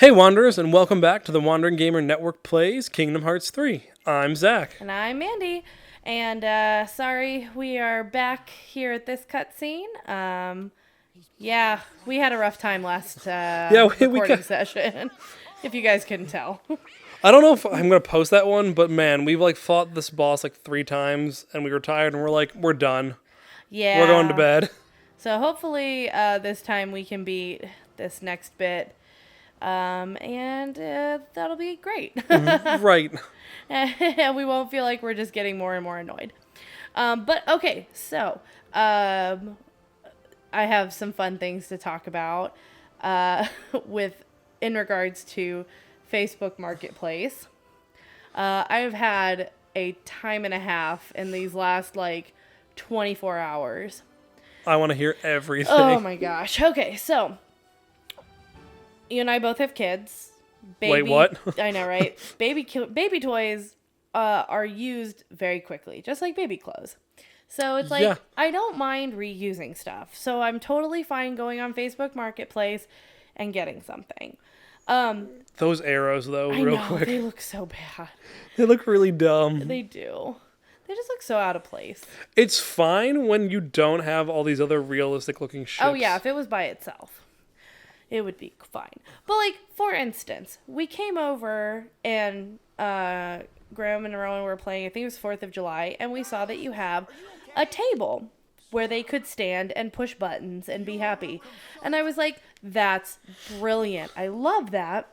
Hey Wanderers, and welcome back to the Wandering Gamer Network Plays Kingdom Hearts 3. I'm Zach. And I'm Mandy. And sorry, we are back here at this cutscene. Yeah, we had a rough time last recording session, if you guys couldn't tell. I don't know if I'm going to post that one, but man, we've fought this boss 3 times, and we were tired, and we're done. Yeah. We're going to bed. So hopefully this time we can beat this next bit. And that'll be great. Right. And we won't feel like we're just getting more and more annoyed. But okay, so I have some fun things to talk about in regards to Facebook Marketplace. I've had a time and a half in these last 24 hours. I want to hear everything. Oh my gosh. Okay, so you and I both have kids. Wait, what? I know, right? Baby toys are used very quickly, just like baby clothes. So it's Yeah. I don't mind reusing stuff. So I'm totally fine going on Facebook Marketplace and getting something. Those arrows, though, real quick. They look so bad. They look really dumb. They do. They just look so out of place. It's fine when you don't have all these other realistic-looking ships. Oh, yeah, if it was by itself, it would be fine. But, for instance, we came over and Graham and Rowan were playing, I think it was 4th of July, and we saw that you have a table where they could stand and push buttons and be happy. And I was like, that's brilliant. I love that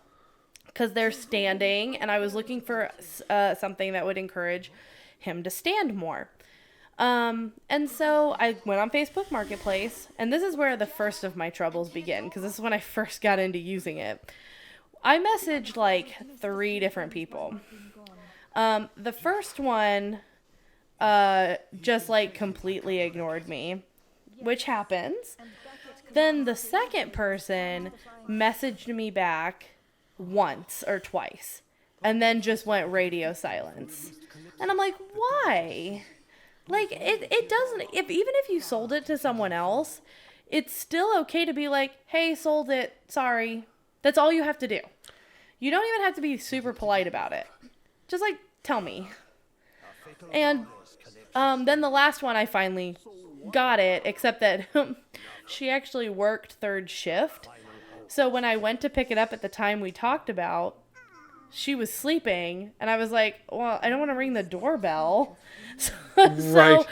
because they're standing, and I was looking for something that would encourage him to stand more. And so I went on Facebook Marketplace, and this is where the first of my troubles begin, because this is when I first got into using it. I messaged 3 different people. The first one just completely ignored me, which happens. Then the second person messaged me back once or twice, and then just went radio silence. And I'm like, why? It doesn't, even if you sold it to someone else, it's still okay to be like, hey, sold it, sorry. That's all you have to do. You don't even have to be super polite about it. Just tell me. And then the last one, I finally got it, except that she actually worked third shift. So when I went to pick it up at the time we talked about, she was sleeping, and I was like, well, I don't want to ring the doorbell. Right.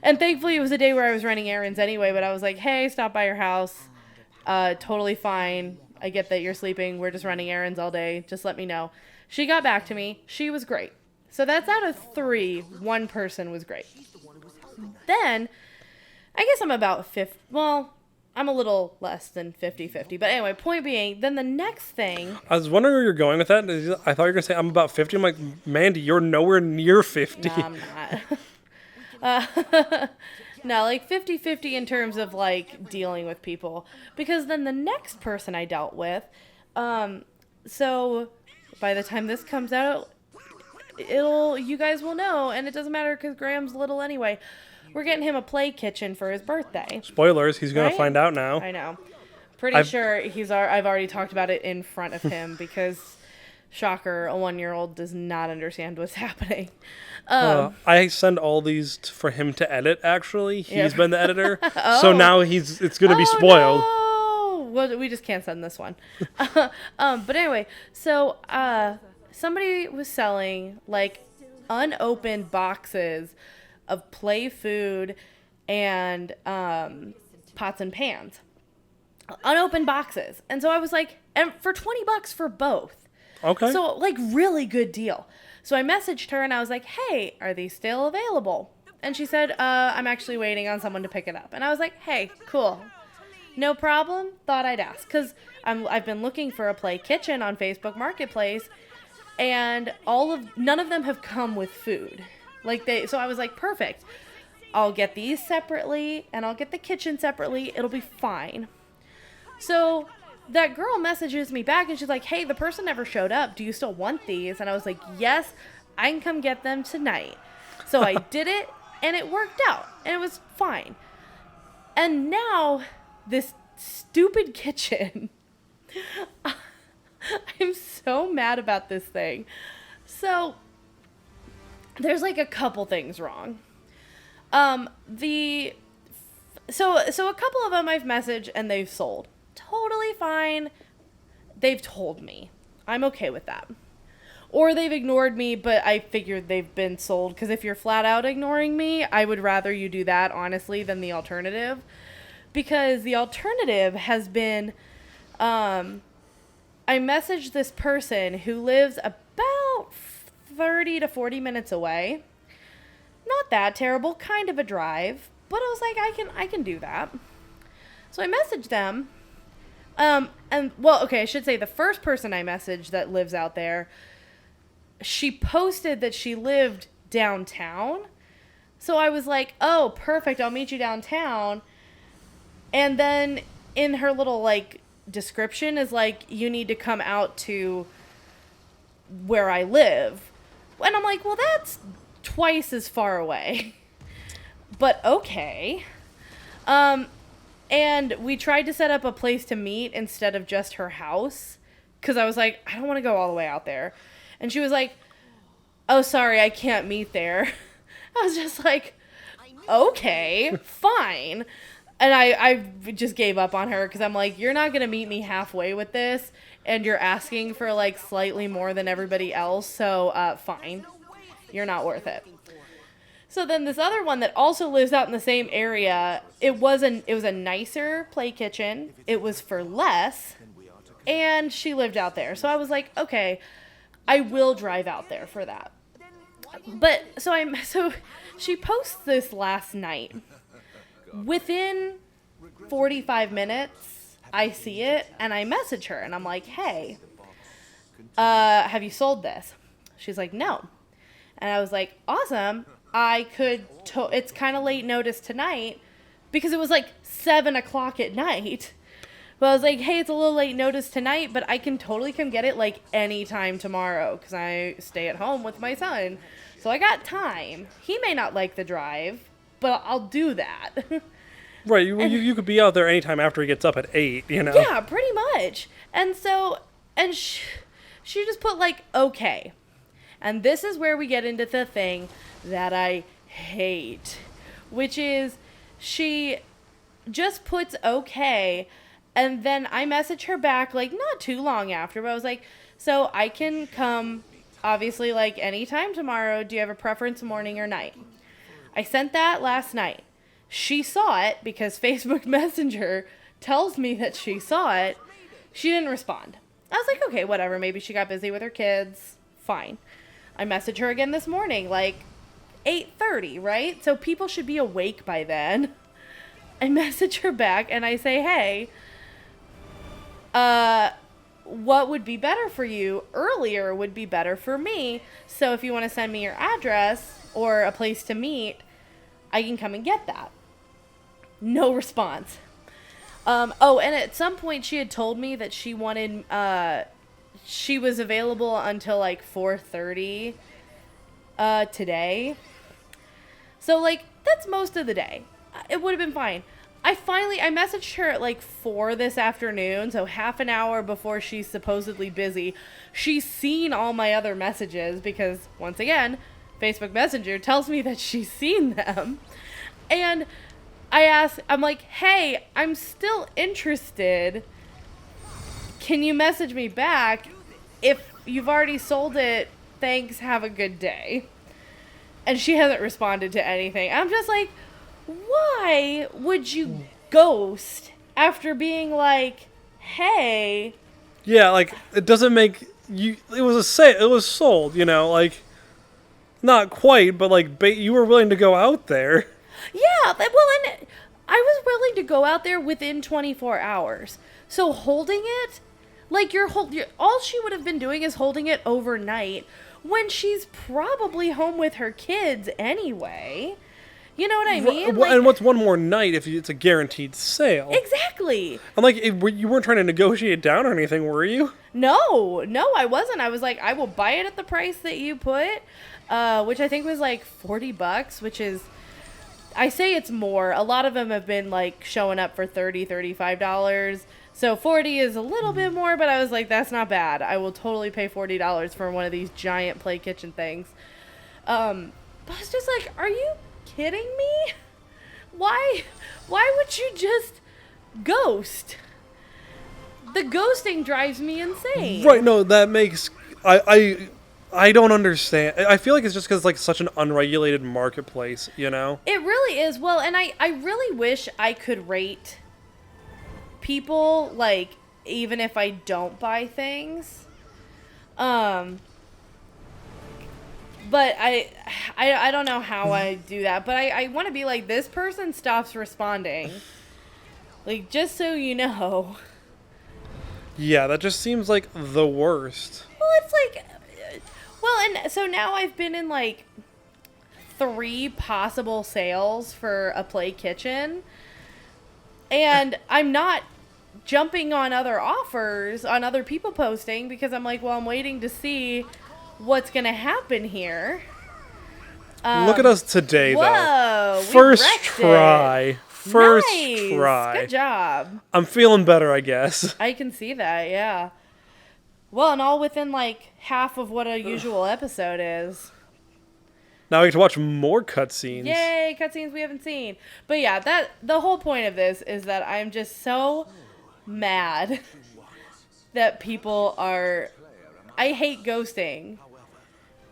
And thankfully it was a day where I was running errands anyway, but I was like, hey, stop by your house. Totally fine. I get that you're sleeping. We're just running errands all day. Just let me know. She got back to me. She was great. So that's out of 3. One person was great. Then, I guess I'm about 50. Well, I'm a little less than 50-50. But anyway, point being, then the next thing... I was wondering where you're going with that. I thought you were going to say I'm about 50. I'm like, Mandy, you're nowhere near 50. No, I'm not. No, 50-50 in terms of, dealing with people. Because then the next person I dealt with, so by the time this comes out, you guys will know, and it doesn't matter because Graham's little anyway. We're getting him a play kitchen for his birthday. Spoilers, he's going to find out now. I know. Pretty sure I've already talked about it in front of him because, shocker, a 1-year-old does not understand what's happening. I send all these for him to edit, actually. He's been the editor. So now it's going to be spoiled. No! Well, we just can't send this one. But anyway, so somebody was selling unopened boxes of play food and pots and pans. Unopened boxes. And so I was like, and for $20 for both. Okay. So really good deal. So I messaged her and I was like, hey, are these still available? And she said, I'm actually waiting on someone to pick it up. And I was like, hey, cool. No problem. Thought I'd ask. Because I've been looking for a play kitchen on Facebook Marketplace, and none of them have come with food. So I was like, perfect. I'll get these separately, and I'll get the kitchen separately. It'll be fine. So that girl messages me back, and she's like, hey, the person never showed up. Do you still want these? And I was like, yes, I can come get them tonight. So I did it, and it worked out, and it was fine. And now this stupid kitchen I'm so mad about this thing. So there's like a couple things wrong. So a couple of them I've messaged and they've sold. Totally fine. They've told me. I'm okay with that. Or they've ignored me, but I figured they've been sold. Because if you're flat out ignoring me, I would rather you do that, honestly, than the alternative. Because the alternative has been, I messaged this person who lives about 30 to 40 minutes away. Not that terrible, kind of a drive. But I was like, I can do that. So I messaged them. I should say the first person I messaged that lives out there, she posted that she lived downtown. So I was like, oh, perfect, I'll meet you downtown. And then in her little, like, description is like, you need to come out to where I live. And I'm like, well, that's twice as far away. But okay. And we tried to set up a place to meet instead of just her house. Because I was like, I don't want to go all the way out there. And she was like, oh, sorry, I can't meet there. I was just like, okay, fine. And I just gave up on her because I'm like, you're not going to meet me halfway with this. And you're asking for like slightly more than everybody else. So fine. You're not worth it. So then this other one that also lives out in the same area, it was a nicer play kitchen. It was for less. And she lived out there. So I was like, okay, I will drive out there for that. But so she posts this last night. Within 45 minutes, I see it and I message her and I'm like, hey, have you sold this? She's like, no. And I was like, awesome. I could, it's kind of late notice tonight because it was like 7 o'clock at night. But I was like, hey, it's a little late notice tonight, but I can totally come get it like anytime tomorrow because I stay at home with my son. So I got time. He may not like the drive, but I'll do that. Right, you could be out there anytime after he gets up at 8, you know? Yeah, pretty much. And so, she just put like, okay. And this is where we get into the thing that I hate, which is she just puts okay. And then I message her back, like, not too long after, but I was like, so I can come, obviously, like, anytime tomorrow. Do you have a preference, morning or night? I sent that last night. She saw it because Facebook Messenger tells me that she saw it. She didn't respond. I was like, okay, whatever. Maybe she got busy with her kids. Fine. I messaged her again this morning, like, 8:30, right? So people should be awake by then. I message her back and I say, hey, what would be better for you? Earlier would be better for me. So if you want to send me your address or a place to meet, I can come and get that. No response. And at some point she had told me that she wanted, she was available until like 4:30 today. So like that's most of the day. It would have been fine. I messaged her at like 4 this afternoon, so half an hour before she's supposedly busy. She's seen all my other messages because, once again, Facebook Messenger tells me that she's seen them. And I'm like, hey, I'm still interested. Can you message me back? If you've already sold it, thanks, have a good day. And she hasn't responded to anything. I'm just like, why would you ghost after being like, hey? Yeah, like, it doesn't make you. It was sold, you know, like, not quite, but like, you were willing to go out there. Yeah, well, and I was willing to go out there within 24 hours. So holding it, like, all she would have been doing is holding it overnight when she's probably home with her kids anyway. You know what I mean? Like, and what's one more night if it's a guaranteed sale? Exactly. And like, you weren't trying to negotiate down or anything, were you? No, I wasn't. I was like, I will buy it at the price that you put, which I think was like $40, which is, I say it's more. A lot of them have been like showing up for $30, $35. So 40 is a little bit more, but I was like, that's not bad. I will totally pay $40 for one of these giant play kitchen things. But I was just like, are you kidding me? Why would you just ghost? The ghosting drives me insane. Right, no, that makes... I don't understand. I feel like it's just because it's like such an unregulated marketplace, you know? It really is. Well, and I really wish I could rate people, like, even if I don't buy things. But I don't know how I do that. But I want to be like, this person stops responding. Like, just so you know. Yeah, that just seems like the worst. Well, it's like... Well, and so now I've been in, like, 3 possible sales for a play kitchen. And I'm not jumping on other offers, on other people posting, because I'm like, well, I'm waiting to see what's going to happen here. Look at us today, whoa, though. we First wrecked try. it. First Nice. try. Good job. I'm feeling better, I guess. I can see that, yeah. Well, and all within, like, half of what a usual episode is. Now we get to watch more cutscenes. Yay, cutscenes we haven't seen. But yeah, the whole point of this is that I'm just so mad that people are... I hate ghosting.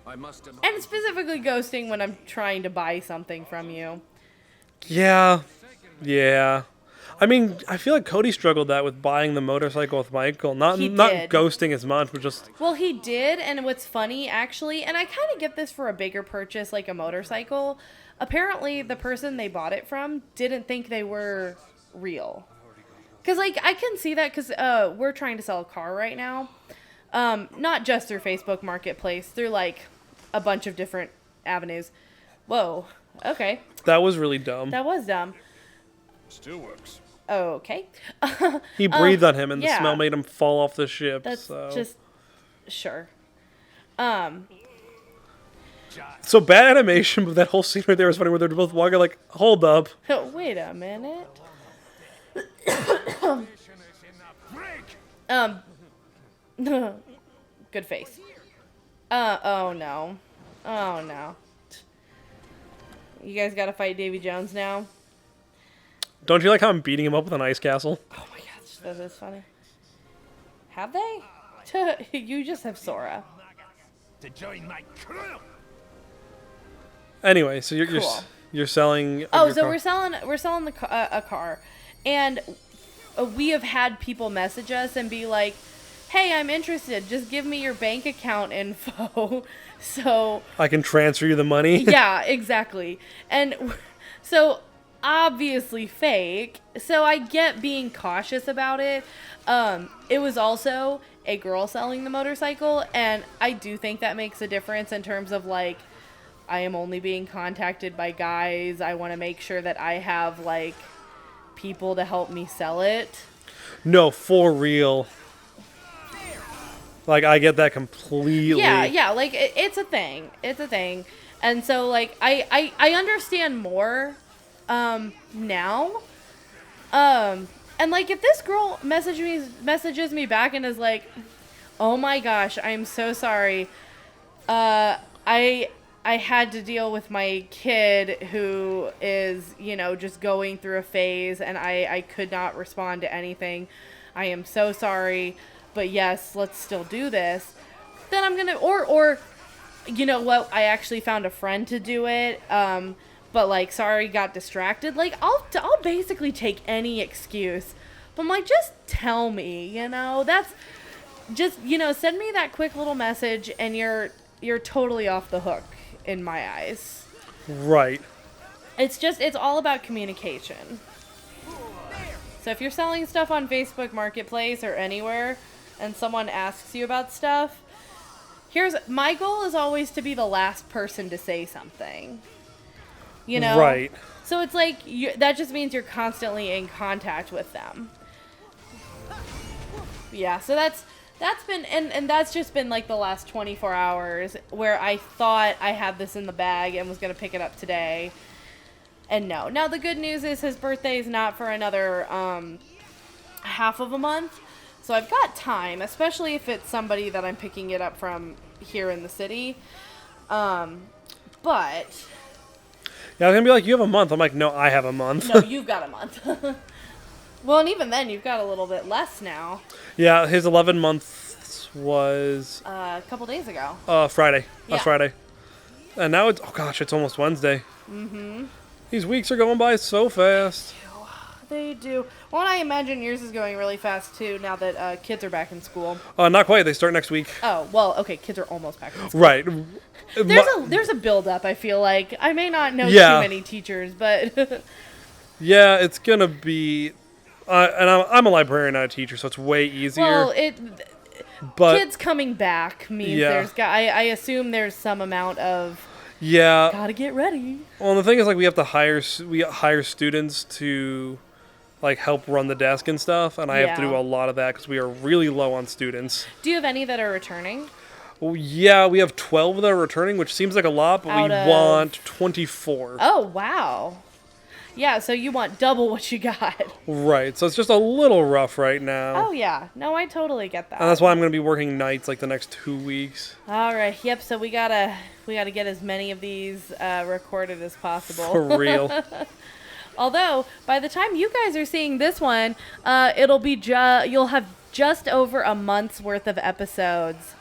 And specifically ghosting when I'm trying to buy something from you. Yeah. I mean, I feel like Cody struggled that with buying the motorcycle with Michael. Not He not did. ghosting as much, but just... Well, he did, and what's funny, actually, and I kind of get this for a bigger purchase, like a motorcycle. Apparently, the person they bought it from didn't think they were real. Because, like, I can see that because we're trying to sell a car right now. Not just through Facebook Marketplace, through, like, a bunch of different avenues. Whoa. Okay. That was really dumb. That was dumb. Still works. Okay. He breathed on him, and the yeah. smell made him fall off the ship. That's so. just... Sure. So bad animation, but that whole scene right there was funny where they're both walking like, hold up. Wait a minute. Good face. Oh no. Oh no. You guys gotta fight Davy Jones now? Don't you like how I'm beating him up with an ice castle? Oh my gosh, that is funny. Have they? You just have Sora. To join my crew. Anyway, so you're Cool. you're selling. Oh, your so car. we're selling a car, and we have had people message us and be like, "Hey, I'm interested. Just give me your bank account info." So I can transfer you the money. yeah, exactly. And so obviously fake. So I get being cautious about it. It was also a girl selling the motorcycle, and I do think that makes a difference in terms of, like, I am only being contacted by guys. I want to make sure that I have, like, people to help me sell it. No, for real. Like, I get that completely. Yeah, like, it's a thing. It's a thing. And so, like, I understand more now. And, like, if this girl messages me back and is like, oh my gosh, I'm so sorry. I had to deal with my kid who is, you know, just going through a phase, and I could not respond to anything. I am so sorry, but yes, let's still do this. Then I'm gonna, or, you know what, I actually found a friend to do it, but, like, sorry, got distracted. Like, I'll basically take any excuse. But I'm like, just tell me, you know? That's just, you know, send me that quick little message, and you're totally off the hook in my eyes. Right. It's all about communication. So if you're selling stuff on Facebook Marketplace or anywhere, and someone asks you about stuff, my goal is always to be the last person to say something. You know? Right. So it's like, that just means you're constantly in contact with them. Yeah, so that's been, and that's just been like the last 24 hours where I thought I had this in the bag and was going to pick it up today. And no. Now the good news is his birthday is not for another half of a month. So I've got time, especially if it's somebody that I'm picking it up from here in the city. But Yeah, I was gonna be like, you have a month. I'm like, no, I have a month. no, you've got a month. Well, and even then, you've got a little bit less now. Yeah, his 11 months was A couple days ago. Friday. Yeah. Last Friday. And now it's, oh gosh, it's almost Wednesday. Mm-hmm. These weeks are going by so fast. They do. Well, and I imagine yours is going really fast, too, now that kids are back in school. Not quite. They start next week. Oh, well, okay, kids are almost back in school. Right. There's a build-up, I feel like. I may not know Yeah. too many teachers, but... Yeah, it's gonna be... and I'm a librarian, not a teacher, so it's way easier. well, but kids coming back means Yeah. I assume there's some amount of... yeah. Gotta get ready. Well, the thing is, like, we hire students to, like, help run the desk and stuff, and I have to Yeah. do a lot of that because we are really low on students. Do you have any that are returning? Well, yeah, we have 12 that are returning, which seems like a lot, but Out we of- want 24. Oh, wow. Yeah, so you want double what you got. Right, so it's just a little rough right now. Oh, yeah. No, I totally get that. And that's why I'm going to be working nights, like, the next 2 weeks. All right. Yep. So we gotta get as many of these recorded as possible. For real. Although by the time you guys are seeing this one, it'll be you'll have just over a month's worth of episodes.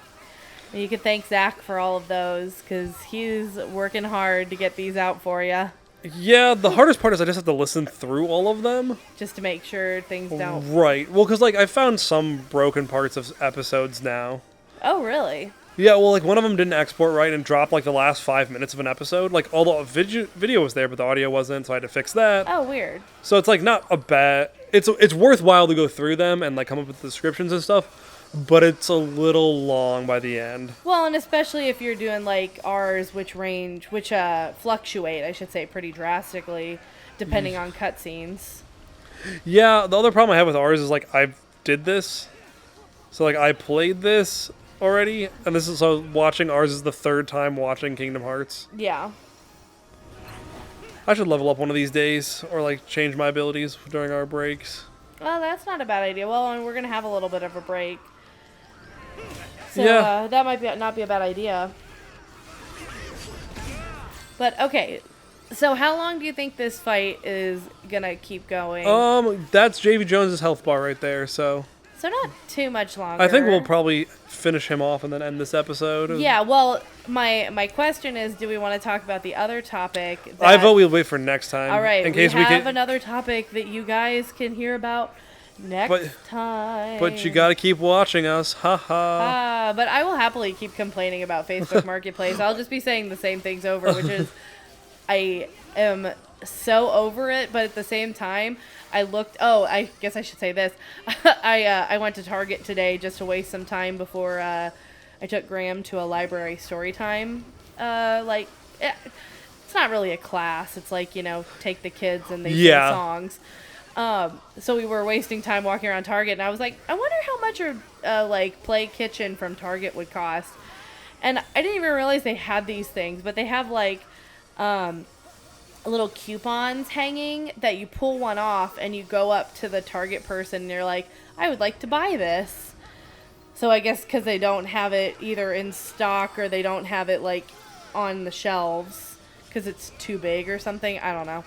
And you can thank Zach for all of those because he's working hard to get these out for you, Yeah, the hardest part is I just have to listen through all of them. just to make sure things don't. Right. Well, because, like, I found some broken parts of episodes now. Oh, really? Yeah, well, like, one of them didn't export right and dropped, like, the last 5 minutes of an episode. Like, all the video was there, but the audio wasn't, so I had to fix that. Oh, weird. So it's, like, not a bad... It's worthwhile to go through them and, like, come up with the descriptions and stuff, but it's a little long by the end. Well, and especially if you're doing like ours, which fluctuate, I should say, pretty drastically, depending on cutscenes. Yeah, the other problem I have with ours is, like, I did this. So, like, I played this already, and this is, so watching ours is the third time watching Kingdom Hearts. Yeah. I should level up one of these days, or, like, change my abilities during our breaks. Well, that's not a bad idea. Well, and we're gonna have a little bit of a break, so Yeah. that might not be a bad idea. But okay, so how long do you think this fight is gonna keep going? That's JV Jones's health bar right there, so... So not too much longer. I think we'll probably finish him off and then end this episode. Yeah. Well, my question is, do we want to talk about the other topic? I vote we'll wait for next time. All right, In case we we have can. another topic that you guys can hear about next time. But you gotta keep watching us. Haha. But I will happily keep complaining about Facebook Marketplace. I'll just be saying the same things over, which is I am so over it, but at the same time, I guess I should say this. I went to Target today just to waste some time before I took Graham to a library story time. It's not really a class. It's like, take the kids and they sing songs. So we were wasting time walking around Target, and I was like, I wonder how much a Play Kitchen from Target would cost. And I didn't even realize they had these things, but they have little coupons hanging that you pull one off and you go up to the Target person and you're like, I would like to buy this. So I guess because they don't have it either in stock or they don't have it on the shelves because it's too big or something. I don't know.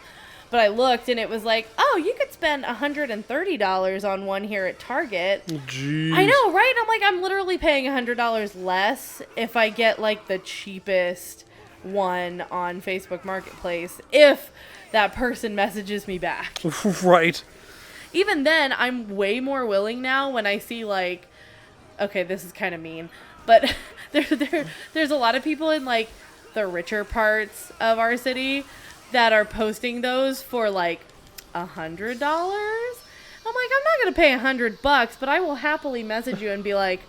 But I looked and it was like, oh, you could spend $130 on one here at Target. Jeez. I know, right? I'm like, I'm literally paying $100 less if I get the cheapest one on Facebook Marketplace if that person messages me back. Right. Even then, I'm way more willing now when I see okay, this is kind of mean, but there's a lot of people in the richer parts of our city that are posting those for $100. I'm like, I'm not gonna pay $100, but I will happily message you and be like,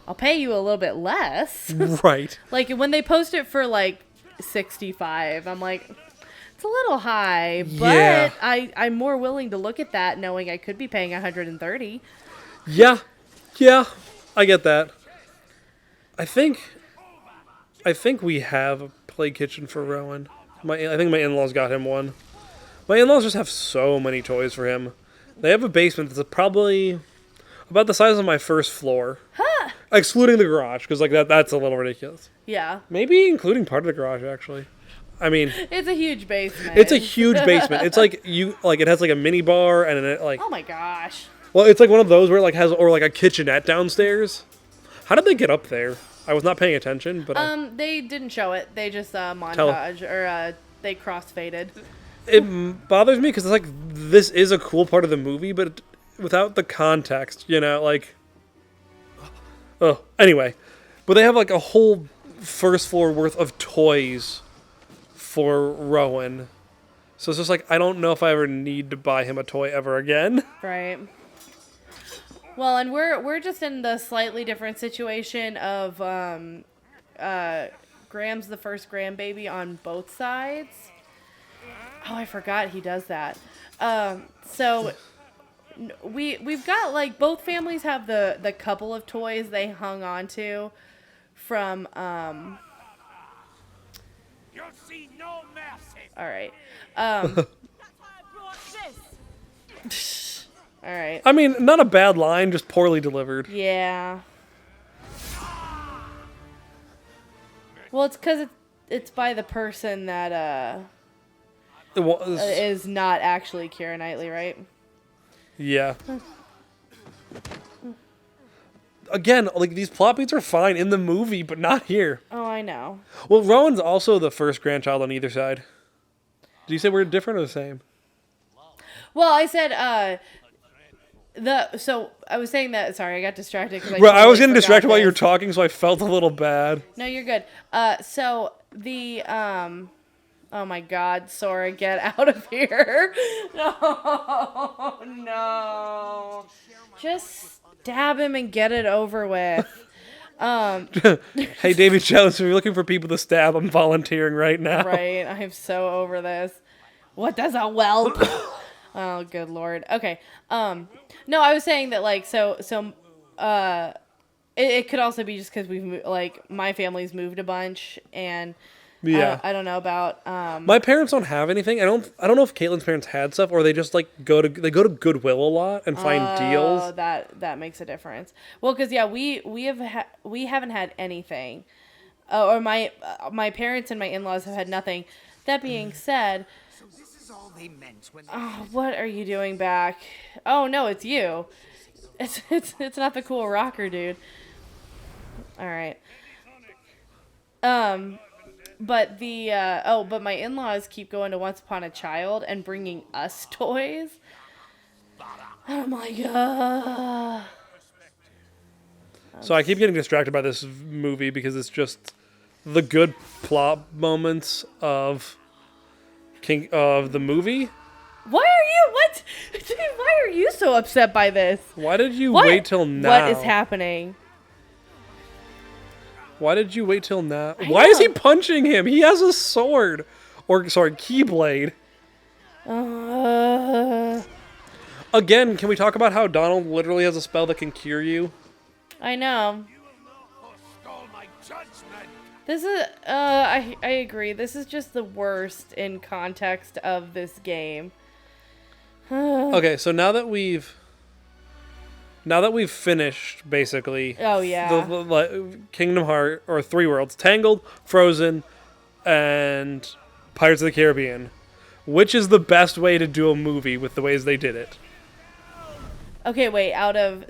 I'll pay you a little bit less. Right. When they post it for $65, I'm like, it's a little high, but Yeah. I'm more willing to look at that knowing I could be paying $130. Yeah, I get that. I think we have a play kitchen for Rowan. I think my in-laws got him one. My in-laws just have so many toys for him. They have a basement that's probably about the size of my first floor. Huh. Excluding the garage, because like that's a little ridiculous. Yeah. Maybe including part of the garage, actually. I mean, It's a huge basement. it's a huge basement. It's like it has like a mini bar and it like. Oh my gosh. Well, it's like one of those where it like has or like a kitchenette downstairs. How did they get up there? I was not paying attention, but They didn't show it. They just montage or they crossfaded. it bothers me because it's like this is a cool part of the movie, but without the context, like. Oh, anyway, but they have like a whole first floor worth of toys for Rowan. So it's just like I don't know if I ever need to buy him a toy ever again. Right. Well, and we're just in the slightly different situation of Graham's the first grandbaby on both sides. Oh, I forgot he does that. So we've got like both families have the couple of toys they hung on to from You'll see no mercy. all right. All right. I mean, not a bad line, just poorly delivered. Yeah. Well, it's because it's by the person that It was, is not actually Keira Knightley, right? yeah. Again, like these plot beats are fine in the movie, but not here. Oh, I know. Well, Rowan's also the first grandchild on either side. Did you say we're different or the same? Well, I said so I was saying that. Sorry, I got distracted because Right, I was getting forgot distracted while you were this. talking, so I felt a little bad. No, you're good. So the oh my God, Sora, get out of here! No. Just stab him and get it over with. Hey, David Jones, if you're looking for people to stab, I'm volunteering right now. Right, I'm so over this. What does a whelp? Oh, good Lord. Okay. No, I was saying that like it could also be just because we've like my family's moved a bunch and Yeah. I don't know about My parents don't have anything. I don't know if Caitlin's parents had stuff or they just like go to Goodwill a lot and find deals. Oh, that makes a difference. Well, because yeah, we haven't had anything, or my parents and my in-laws have had nothing. That being said, So this is all they meant when oh, what are you doing back? Oh no, it's you. It's not the cool rocker dude. All right. But but my in-laws keep going to Once Upon a Child and bringing us toys. And I'm like, So I keep getting distracted by this movie because it's just the good plot moments of the movie. What? Dude, why are you so upset by this? Why did you What? wait till now? What is happening? Why did you wait till now? I Why is he know. punching him? He has a sword. Or, sorry, keyblade. Again, can we talk about how Donald literally has a spell that can cure you? I know. forestall my judgment. This is, I agree. This is just the worst in context of this game. Okay, so now that we've finished, basically, Oh, yeah. the Kingdom Hearts, or Three Worlds, Tangled, Frozen, and Pirates of the Caribbean, which is the best way to do a movie with the ways they did it? Okay, wait.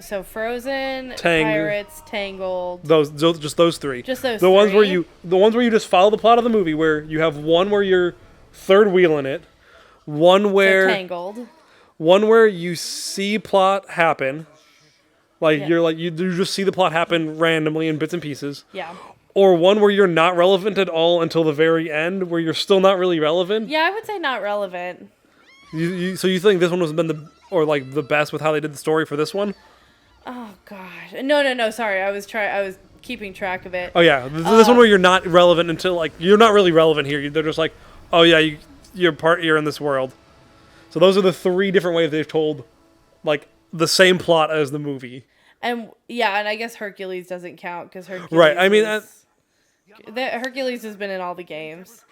So Frozen, Pirates, Tangled. Just those three. Just those the ones three? the ones where you just follow the plot of the movie, where you have one where you're third wheel in it, one where Tangled. one where you see plot happen, like Yeah. you just see the plot happen randomly in bits and pieces, Yeah. or one where you're not relevant at all until the very end, where you're still not really relevant. Yeah, I would say not relevant. So you think this one was the best with how they did the story for this one? Oh gosh. No. Sorry, I was keeping track of it. Oh yeah, this one where you're not relevant until like you're not really relevant here. They're just like, oh yeah, you're in this world. So those are the three different ways they've told, like the same plot as the movie. And yeah, and I guess Hercules doesn't count because Hercules. Right, I mean, Hercules has been in all the games.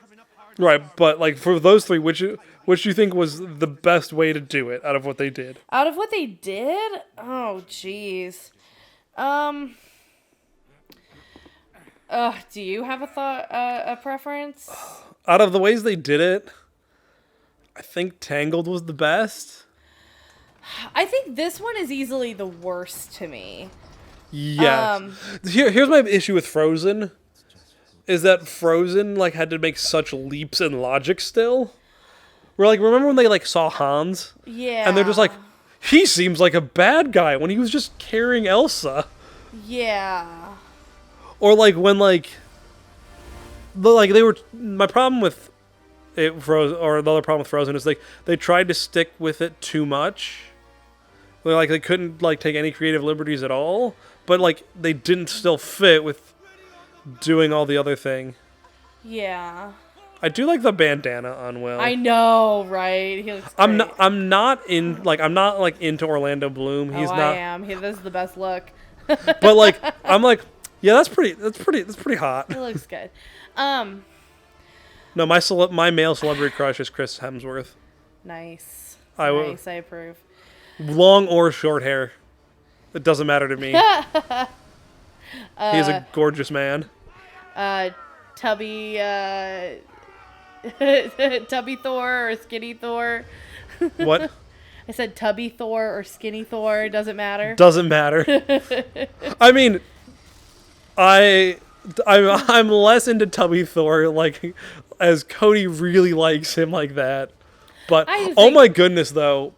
Right, but like for those three, which do you think was the best way to do it out of what they did? Out of what they did? Oh, jeez. Do you have a preference? Out of the ways they did it, I think Tangled was the best. I think this one is easily the worst to me. Yes. Here's my issue with Frozen. Is that Frozen like had to make such leaps in logic still? Where like remember when they like saw Hans? Yeah. And they're just like, he seems like a bad guy when he was just carrying Elsa. Yeah. Or like when like they were my problem with it Frozen, or the other problem with Frozen is like they tried to stick with it too much. They're like they couldn't like take any creative liberties at all, but like they didn't still fit with doing all the other thing. Yeah. I do like the bandana on Will. I know, right? He looks great. I'm not into Orlando Bloom. He's not. I am. This is the best look. But like I'm like, yeah, that's pretty hot. He looks good. No, my male celebrity crush is Chris Hemsworth. Nice. I approve. Long or short hair, it doesn't matter to me. He's a gorgeous man. Tubby Thor or Skinny Thor. What? I said Tubby Thor or Skinny Thor. Doesn't matter. Doesn't matter. I mean, I'm less into Tubby Thor, like, as Cody really likes him like that. But oh my goodness, though,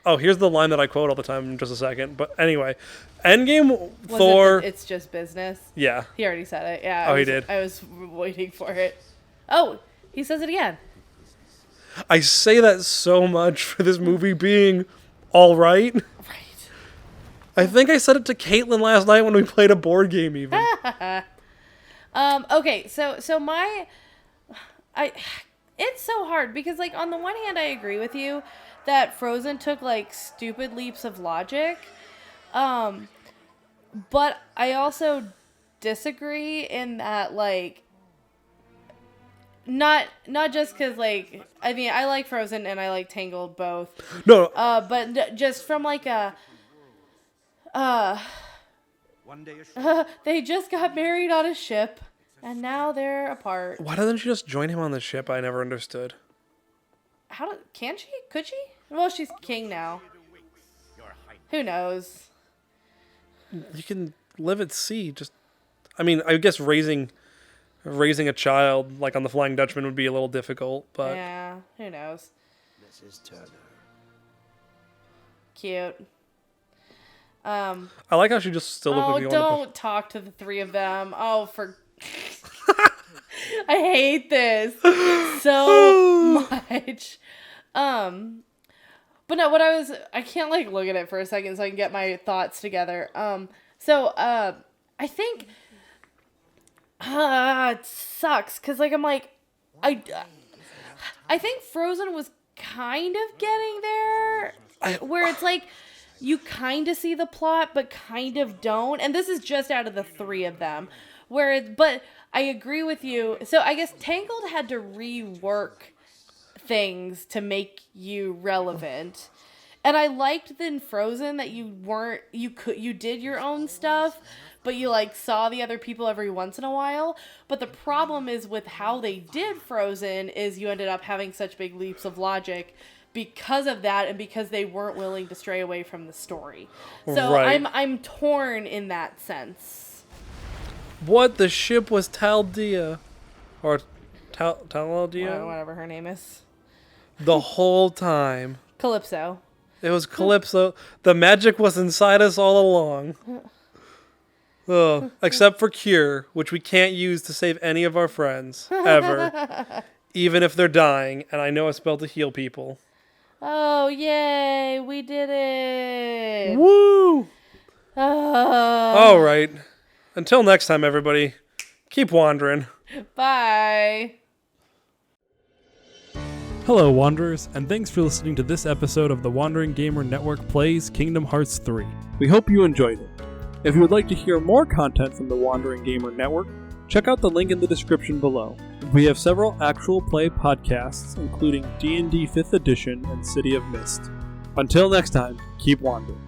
oh, here's the line that I quote all the time in just a second. But anyway, Endgame Thor. It's just business. Yeah. He already said it. Yeah. He did. I was waiting for it. Oh, he says it again. I say that so much for this movie being all right. Right. I think I said it to Caitlin last night when we played a board game even. Okay, so it's so hard because like on the one hand I agree with you that Frozen took like stupid leaps of logic. But I also disagree in that like not just because like I mean I like Frozen and I like Tangled both. No. But just from like a One day they just got married on a ship and now they're apart. Why doesn't she just join him on the ship? I never understood. Can she? Could she? Well, she's king now. Who knows? You can live at sea. I mean, I guess raising a child like on the Flying Dutchman would be a little difficult, but yeah, who knows? Mrs. Turner. Cute. I like how she just still looked like you. Don't talk to the three of them. Oh, for I hate this so much. But no, I can't like look at it for a second so I can get my thoughts together. I think it sucks because like I'm like I think Frozen was kind of getting there where it's like you kind of see the plot but kind of don't, and this is just out of the three of them but I agree with you. So I guess Tangled had to rework things to make you relevant. And I liked in Frozen that you did your own stuff, but you like saw the other people every once in a while. But the problem is with how they did Frozen is you ended up having such big leaps of logic because of that and because they weren't willing to stray away from the story. So right. I'm torn in that sense. What? The ship was Taldia. Or Taladia? Well, whatever her name is. The whole time. Calypso. It was Calypso. The magic was inside us all along. Except for Cure, which we can't use to save any of our friends. Ever. Even if they're dying. And I know a spell to heal people. Oh, yay. We did it. Woo! All right. Until next time, everybody. Keep wandering. Bye. Hello, Wanderers, and thanks for listening to this episode of the Wandering Gamer Network Plays Kingdom Hearts 3. We hope you enjoyed it. If you would like to hear more content from the Wandering Gamer Network, check out the link in the description below. We have several actual play podcasts, including D&D 5th Edition and City of Mist. Until next time, keep wandering.